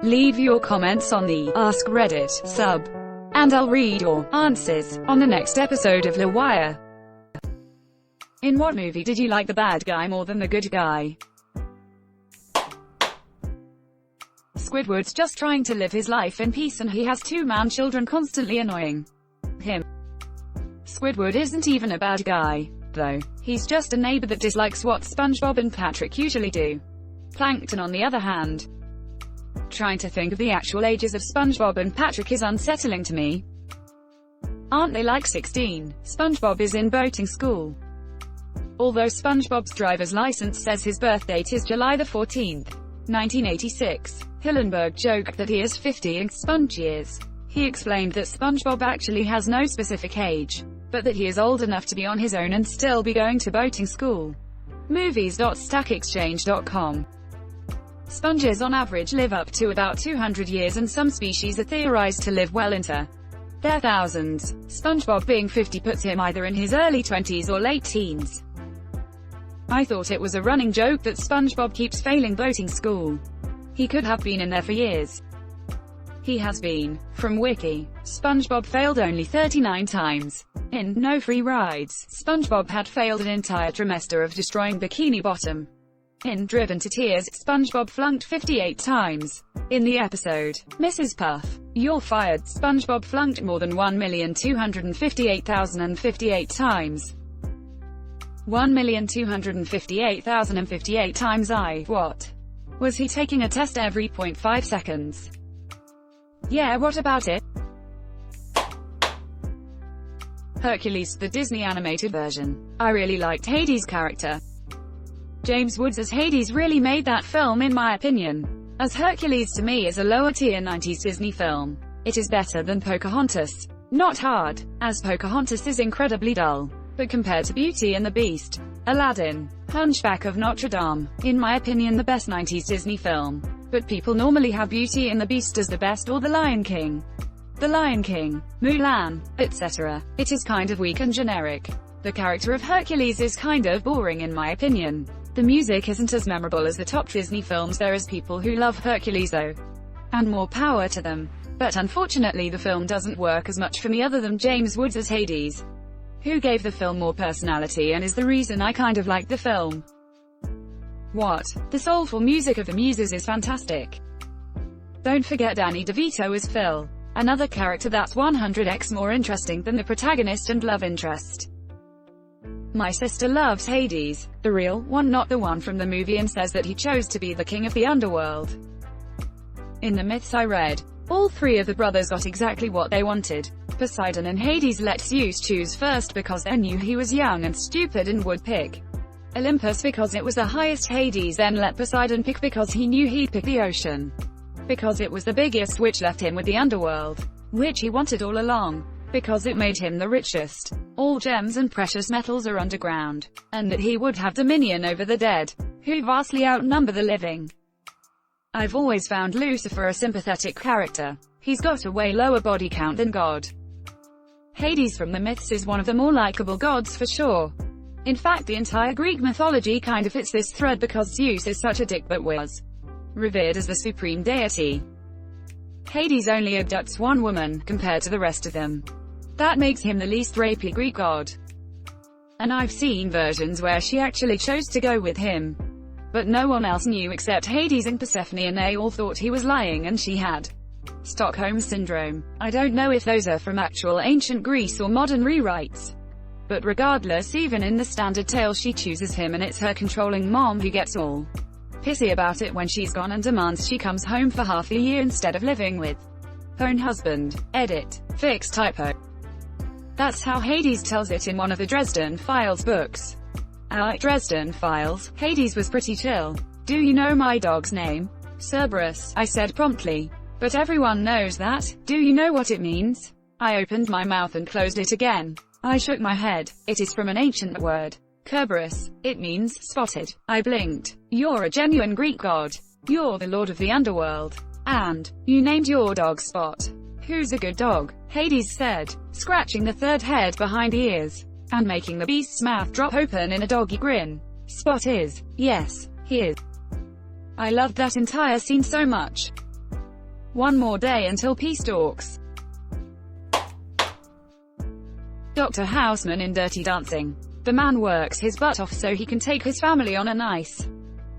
Leave your comments on the Ask Reddit sub, and I'll read your answers on the next episode of LWIAR. In what movie did you like the bad guy more than the good guy? Squidward's just trying to live his life in peace and he has two man-children constantly annoying him. Squidward isn't even a bad guy, though. He's just a neighbor that dislikes what SpongeBob and Patrick usually do. Plankton, on the other hand. Trying to think of the actual ages of SpongeBob and Patrick is unsettling to me. Aren't they like 16? SpongeBob is in boating school. Although SpongeBob's driver's license says his birth date is July the 14th, 1986. Hillenburg joked that he is 50 in Sponge years. He explained that SpongeBob actually has no specific age, but that he is old enough to be on his own and still be going to boating school. Movies.stackexchange.com. Sponges on average live up to about 200 years and some species are theorized to live well into their thousands. SpongeBob being 50 puts him either in his early 20s or late teens. I thought it was a running joke that SpongeBob keeps failing boating school. He could have been in there for years. He has been. From Wiki, SpongeBob failed only 39 times. In No Free Rides, SpongeBob had failed an entire trimester of destroying Bikini Bottom. In Driven to Tears, SpongeBob flunked 58 times. In the episode, Mrs. Puff, You're Fired, SpongeBob flunked more than 1,258,058 times. 1,258,058 times. What? Was he taking a test every 0.5 seconds? Yeah, what about it? Hercules, the Disney animated version. I really liked Hades' character. James Woods as Hades really made that film in my opinion. As Hercules to me is a lower tier 90s Disney film. It is better than Pocahontas. Not hard, as Pocahontas is incredibly dull. But compared to Beauty and the Beast, Aladdin, Hunchback of Notre Dame, in my opinion the best 90s Disney film. But people normally have Beauty and the Beast as the best or The Lion King, Mulan, etc. It is kind of weak and generic. The character of Hercules is kind of boring in my opinion. The music isn't as memorable as the top Disney films. There is people who love Hercules though, and more power to them. But unfortunately the film doesn't work as much for me other than James Woods as Hades, who gave the film more personality and is the reason I kind of like the film. What? The soulful music of the Muses is fantastic. Don't forget Danny DeVito as Phil, another character that's 100x more interesting than the protagonist and love interest. My sister loves Hades, the real one, not the one from the movie, and says that he chose to be the king of the underworld. In the myths I read, all three of the brothers got exactly what they wanted. Poseidon and Hades let Zeus choose first because they knew he was young and stupid and would pick Olympus because it was the highest. Hades then let Poseidon pick because he knew he'd pick the ocean, because it was the biggest, which left him with the underworld, which he wanted all along, because it made him the richest. All gems and precious metals are underground, and that he would have dominion over the dead, who vastly outnumber the living. I've always found Lucifer a sympathetic character. He's got a way lower body count than God. Hades from the myths is one of the more likable gods for sure. In fact, the entire Greek mythology kind of fits this thread because Zeus is such a dick but was revered as the supreme deity. Hades only abducts one woman, compared to the rest of them. That makes him the least rapey Greek god. And I've seen versions where she actually chose to go with him. But no one else knew except Hades and Persephone, and they all thought he was lying and she had Stockholm Syndrome. I don't know if those are from actual ancient Greece or modern rewrites. But regardless, even in the standard tale she chooses him, and it's her controlling mom who gets all pissy about it when she's gone and demands she comes home for half a year instead of living with her own husband. Edit. Fix typo. That's how Hades tells it in one of the Dresden Files books. Dresden Files. Hades was pretty chill. Do you know my dog's name? Cerberus, I said promptly. But everyone knows that. Do you know what it means? I opened my mouth and closed it again. I shook my head. It is from an ancient word. Kerberos. It means spotted. I blinked. You're a genuine Greek god. You're the lord of the underworld. And you named your dog Spot. Who's a good dog? Hades said, scratching the third head behind the ears, and making the beast's mouth drop open in a doggy grin. Spot is. Yes, he is. I loved that entire scene so much. One more day until peace talks. Dr. Houseman in Dirty Dancing. The man works his butt off so he can take his family on a nice,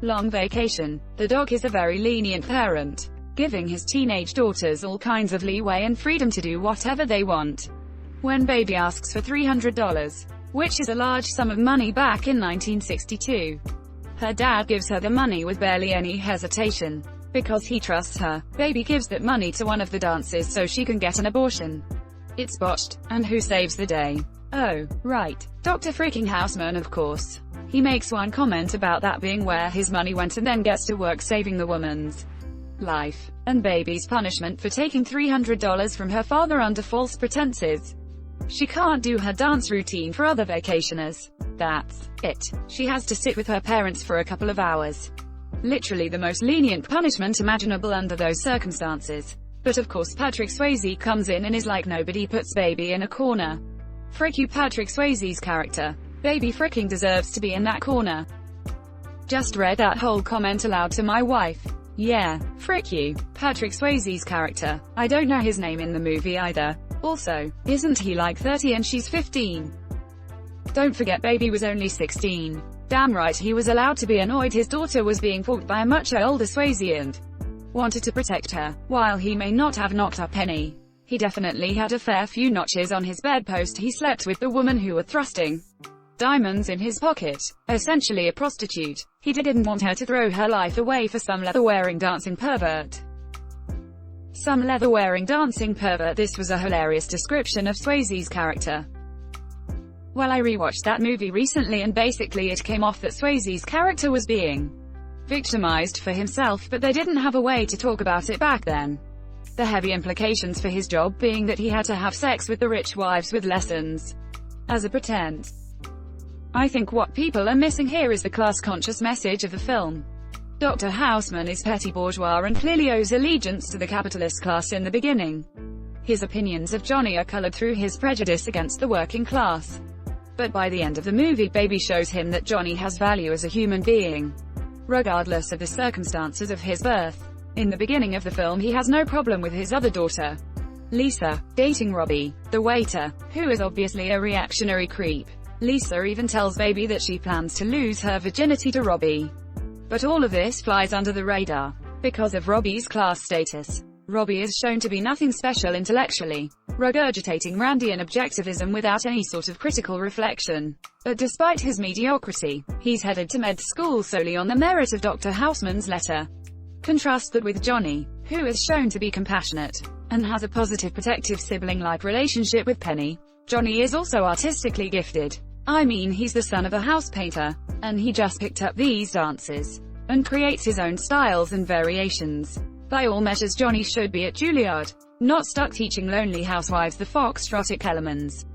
long vacation. The doc is a very lenient parent, giving his teenage daughters all kinds of leeway and freedom to do whatever they want. When Baby asks for $300, which is a large sum of money back in 1962, her dad gives her the money with barely any hesitation. Because he trusts her, Baby gives that money to one of the dancers so she can get an abortion. It's botched, and who saves the day? Oh, right. Dr. freaking Houseman, of course. He makes one comment about that being where his money went and then gets to work saving the woman's life, and Baby's punishment for taking $300 from her father under false pretenses. She can't do her dance routine for other vacationers. That's it. She has to sit with her parents for a couple of hours. Literally the most lenient punishment imaginable under those circumstances. But of course Patrick Swayze comes in and is like nobody puts Baby in a corner. Frick you Patrick Swayze's character. Baby fricking deserves to be in that corner. Just read that whole comment aloud to my wife. Yeah, frick you. Patrick Swayze's character. I don't know his name in the movie either. Also, isn't he like 30 and she's 15? Don't forget Baby was only 16. Damn right he was allowed to be annoyed his daughter was being fought by a much older Swayze and wanted to protect her. While he may not have knocked up any, he definitely had a fair few notches on his bedpost. He slept with the woman who was thrusting diamonds in his pocket, essentially a prostitute. He didn't want her to throw her life away for some leather-wearing dancing pervert. Some leather-wearing dancing pervert. This was a hilarious description of Swayze's character. Well, I rewatched that movie recently and basically it came off that Swayze's character was being victimized for himself, but they didn't have a way to talk about it back then. The heavy implications for his job being that he had to have sex with the rich wives with lessons as a pretense. I think what people are missing here is the class-conscious message of the film. Dr. Houseman is petty bourgeois and clearly owes allegiance to the capitalist class in the beginning. His opinions of Johnny are colored through his prejudice against the working class. But by the end of the movie, Baby shows him that Johnny has value as a human being, regardless of the circumstances of his birth. In the beginning of the film he has no problem with his other daughter, Lisa, dating Robbie, the waiter, who is obviously a reactionary creep. Lisa even tells Baby that she plans to lose her virginity to Robbie. But all of this flies under the radar, because of Robbie's class status. Robbie is shown to be nothing special intellectually, regurgitating Randian objectivism without any sort of critical reflection. But despite his mediocrity, he's headed to med school solely on the merit of Dr. Houseman's letter. Contrast that with Johnny, who is shown to be compassionate, and has a positive protective sibling-like relationship with Penny. Johnny is also artistically gifted. I mean, he's the son of a house painter, and he just picked up these dances, and creates his own styles and variations. By all measures Johnny should be at Juilliard, not stuck teaching lonely housewives the foxtrotic elements.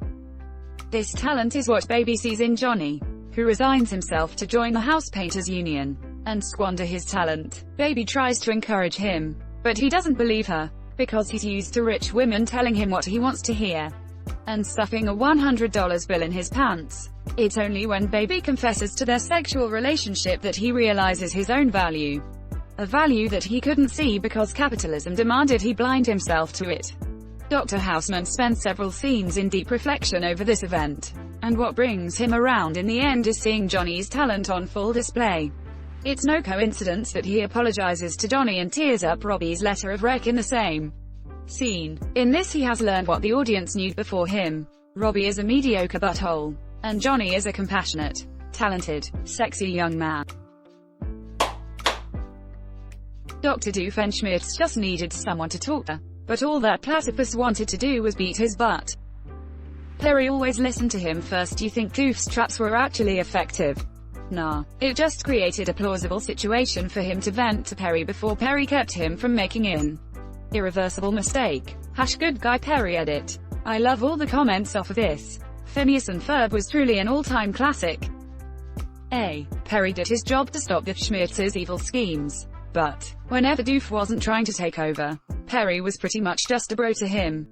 This talent is what Baby sees in Johnny, who resigns himself to join the house painters union, and squander his talent. Baby tries to encourage him, but he doesn't believe her, because he's used to rich women telling him what he wants to hear, and stuffing a $100 bill in his pants. It's only when Baby confesses to their sexual relationship that he realizes his own value. A value that he couldn't see because capitalism demanded he blind himself to it. Dr. Houseman spends several scenes in deep reflection over this event, and what brings him around in the end is seeing Johnny's talent on full display. It's no coincidence that he apologizes to Johnny and tears up Robbie's letter of rec in the same scene. In this he has learned what the audience knew before him. Robbie is a mediocre butthole, and Johnny is a compassionate, talented, sexy young man. Dr. Doofenshmirtz just needed someone to talk to, but all that platypus wanted to do was beat his butt. Perry always listened to him first. You think Doof's traps were actually effective? Nah, it just created a plausible situation for him to vent to Perry before Perry kept him from making an irreversible mistake. Good guy Perry edit. I love all the comments off of this. Phineas and Ferb was truly an all-time classic. Perry did his job to stop Doofenshmirtz's evil schemes. But whenever Doof wasn't trying to take over, Perry was pretty much just a bro to him.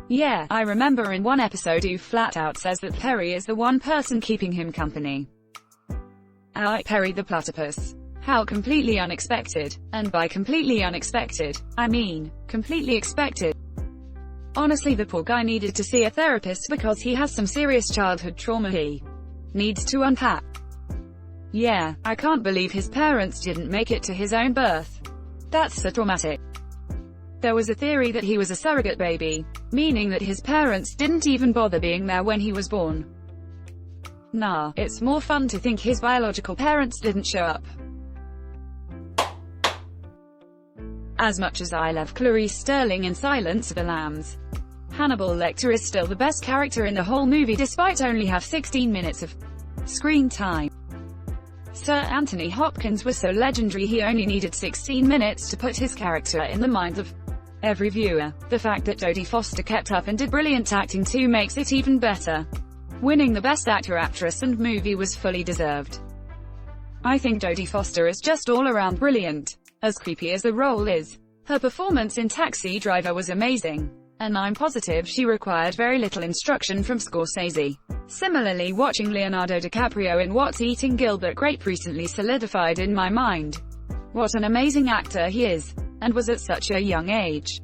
Yeah, I remember in one episode Doof flat out says that Perry is the one person keeping him company. I like Perry the platypus. How completely unexpected. And by completely unexpected, I mean, completely expected. Honestly, the poor guy needed to see a therapist because he has some serious childhood trauma he needs to unpack. Yeah, I can't believe his parents didn't make it to his own birth. That's so traumatic. There was a theory that he was a surrogate baby, meaning that his parents didn't even bother being there when he was born. Nah, it's more fun to think his biological parents didn't show up. As much as I love Clarice Sterling in Silence of the Lambs, Hannibal Lecter is still the best character in the whole movie despite only have 16 minutes of screen time. Sir Anthony Hopkins was so legendary he only needed 16 minutes to put his character in the minds of every viewer. The fact that Jodie Foster kept up and did brilliant acting too makes it even better. Winning the Best Actor, Actress and Movie was fully deserved. I think Jodie Foster is just all around brilliant. As creepy as the role is, her performance in Taxi Driver was amazing, and I'm positive she required very little instruction from Scorsese. Similarly, watching Leonardo DiCaprio in What's Eating Gilbert Grape recently solidified in my mind what an amazing actor he is, and was at such a young age.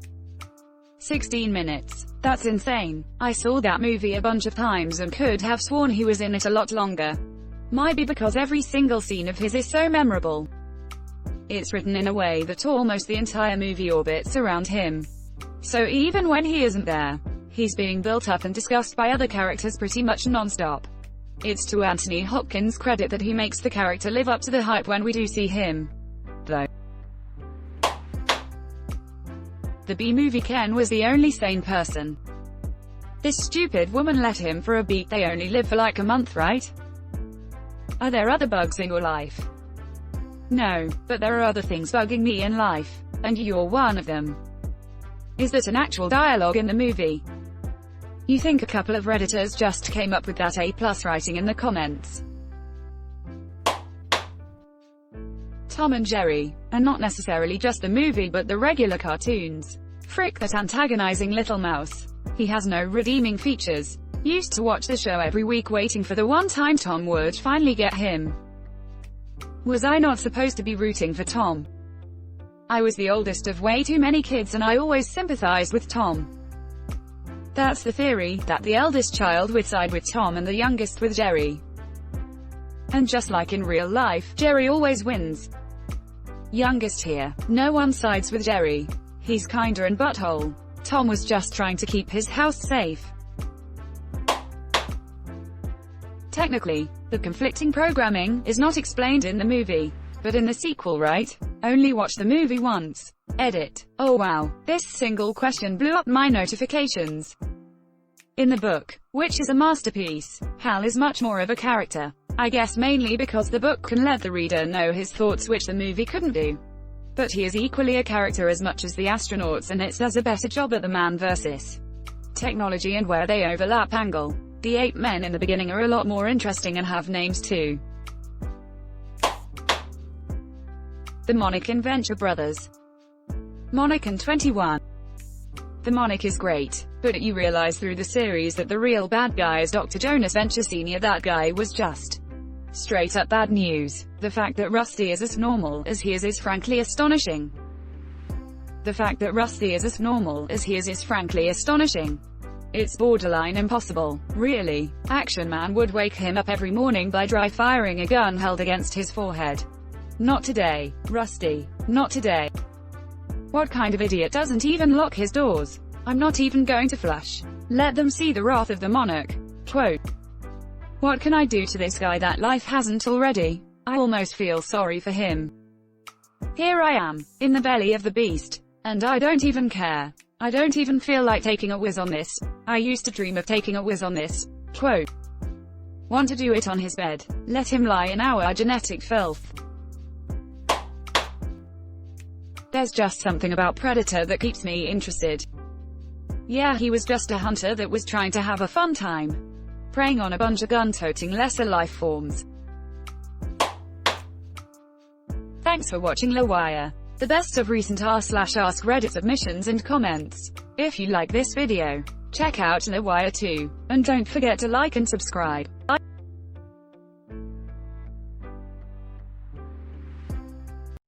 16 minutes. That's insane. I saw that movie a bunch of times and could have sworn he was in it a lot longer. Might be because every single scene of his is so memorable. It's written in a way that almost the entire movie orbits around him. So even when he isn't there, he's being built up and discussed by other characters pretty much non-stop. It's to Anthony Hopkins' credit that he makes the character live up to the hype when we do see him, though. The B-movie Ken was the only sane person. This stupid woman let him for a beat. They only live for like a month, right? Are there other bugs in your life? No, but there are other things bugging me in life, and you're one of them. Is that an actual dialogue in the movie? You think a couple of Redditors just came up with that A+ writing in the comments? Tom and Jerry, and not necessarily just the movie but the regular cartoons. Frick that antagonizing little mouse. He has no redeeming features. Used to watch the show every week waiting for the one time Tom would finally get him. Was I not supposed to be rooting for Tom? I was the oldest of way too many kids and I always sympathized with Tom. That's the theory, that the eldest child would side with Tom and the youngest with Jerry. And just like in real life, Jerry always wins. Youngest here. No one sides with Jerry. He's kinder and butthole. Tom was just trying to keep his house safe. Technically, the conflicting programming is not explained in the movie, but in the sequel, right? Only watch the movie once. Edit. Oh wow, this single question blew up my notifications. In the book, which is a masterpiece, Hal is much more of a character. I guess mainly because the book can let the reader know his thoughts, which the movie couldn't do. But he is equally a character as much as the astronauts, and it does a better job at the man versus technology and where they overlap angle. The 8 men in the beginning are a lot more interesting and have names too. The Monic and Venture Brothers. Monic and 21. The Monic is great, but you realize through the series that the real bad guy is Dr. Jonas Venture Sr. That guy was just straight up bad news. The fact that Rusty is as normal as he is frankly astonishing. The fact that Rusty is as normal as he is frankly astonishing. It's borderline impossible, really. Action Man would wake him up every morning by dry firing a gun held against his forehead. Not today, Rusty. Not today. What kind of idiot doesn't even lock his doors? I'm not even going to flush. Let them see the wrath of the monarch. Quote. What can I do to this guy that life hasn't already? I almost feel sorry for him. Here I am, in the belly of the beast. And I don't even care. I don't even feel like taking a whiz on this. I used to dream of taking a whiz on this. Quote. Want to do it on his bed. Let him lie in our genetic filth. There's just something about Predator that keeps me interested. Yeah, he was just a hunter that was trying to have a fun time. Preying on a bunch of gun-toting lesser life forms. Thanks for watching LWIAR. The best of recent r/AskReddit submissions and comments. If you like this video, check out LWIAR too. And don't forget to like and subscribe.